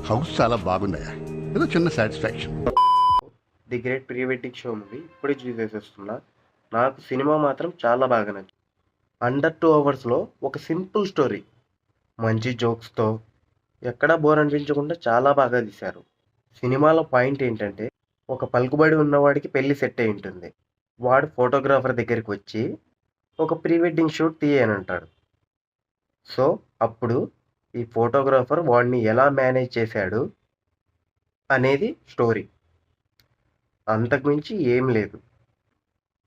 House చాలా బాగుందయ్యా, ఏదో చిన్న satisfaction. The great pre wedding show movie ఇప్పుడే చూసేసేస్తున్నా. నాకు సినిమా మాత్రం చాలా బాగా నచ్చింది. అండర్ 2 అవర్స్లో ఒక సింపుల్ స్టోరీ, మంచి జోక్స్తో, ఎక్కడా బోర్ అనిపించకుండా చాలా బాగా తీశారు. సినిమాలో పాయింట్ ఏంటంటే, ఒక పలుకుబడి ఉన్నవాడికి పెళ్లి సెట్ అయి ఉంటుంది. వాడు ఫోటోగ్రాఫర్ దగ్గరికి వచ్చి ఒక ప్రీ వెడ్డింగ్ షూట్ తీయనంటాడు. సో అప్పుడు ఈ ఫోటోగ్రాఫర్ వాడిని ఎలా మేనేజ్ చేశాడు అనేది స్టోరీ. అంతకుమించి ఏం లేదు.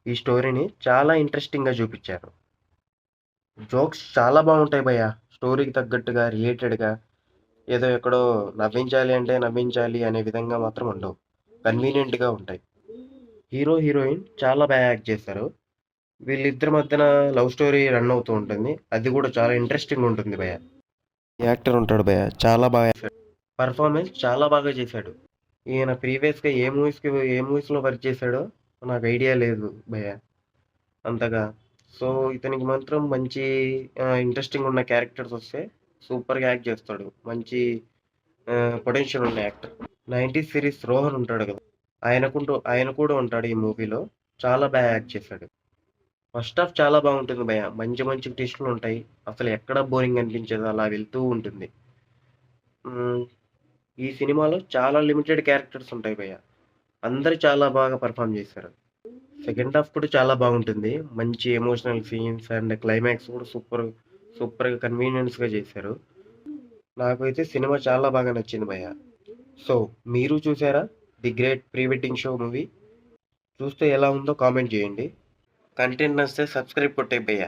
ఈ స్టోరీని చాలా ఇంట్రెస్టింగ్గా చూపించారు. జోక్స్ చాలా బాగుంటాయి భయ్య. స్టోరీకి తగ్గట్టుగా రిలేటెడ్గా ఏదో ఎక్కడో నవ్వించాలి అంటే నవ్వించాలి అనే విధంగా మాత్రం ఉండవు. కన్వీనియంట్గా ఉంటాయి. హీరో హీరోయిన్ చాలా బాగా యాక్ట్ చేశారు. వీళ్ళిద్దరి మధ్యన లవ్ స్టోరీ రన్ అవుతూ ఉంటుంది. అది కూడా చాలా ఇంట్రెస్టింగ్ ఉంటుంది భయ్య. యాక్టర్ ఉంటాడు భయ్య, చాలా బాగా పర్ఫార్మెన్స్ చాలా బాగా చేశాడు. ఈయన ప్రీవియస్గా ఏ మూవీస్లో వర్క్ చేశాడో నాకు ఐడియా లేదు భయ్య అంతగా. సో ఇతనికి మాత్రం మంచి ఇంట్రెస్టింగ్ ఉన్న క్యారెక్టర్స్ వస్తే సూపర్గా యాక్ట్ చేస్తాడు. మంచి పొటెన్షియల్ ఉన్న యాక్టర్. 90s సిరీస్ రోహన్ ఉంటాడు కదా, ఆయన కూడా ఉంటాడు ఈ మూవీలో. చాలా బాగా యాక్ట్ చేశాడు. ఫస్ట్ హాఫ్ చాలా బాగుంటుంది భయ్య. మంచి మంచి ట్విస్టులు ఉంటాయి. అసలు ఎక్కడ బోరింగ్ అనిపించదు, అలా వెళ్తూ ఉంటుంది. ఈ సినిమాలో చాలా లిమిటెడ్ క్యారెక్టర్స్ ఉంటాయి భయ్య. అందరు చాలా బాగా పర్ఫామ్ చేశారు. సెకండ్ హాఫ్ కూడా చాలా బాగుంటుంది. మంచి ఎమోషనల్ సీన్స్ అండ్ క్లైమాక్స్ కూడా సూపర్గా కన్వీనియన్స్గా చేశారు. నాకైతే సినిమా చాలా బాగా నచ్చింది భయ్య. సో మీరు చూసారా the great pre wedding show movie? చూస్తే ఎలా ఉందో కామెంట్ చేయండి. కంటెంట్ నచ్చితే సబ్స్క్రైబ్ కొట్టే భయ్య.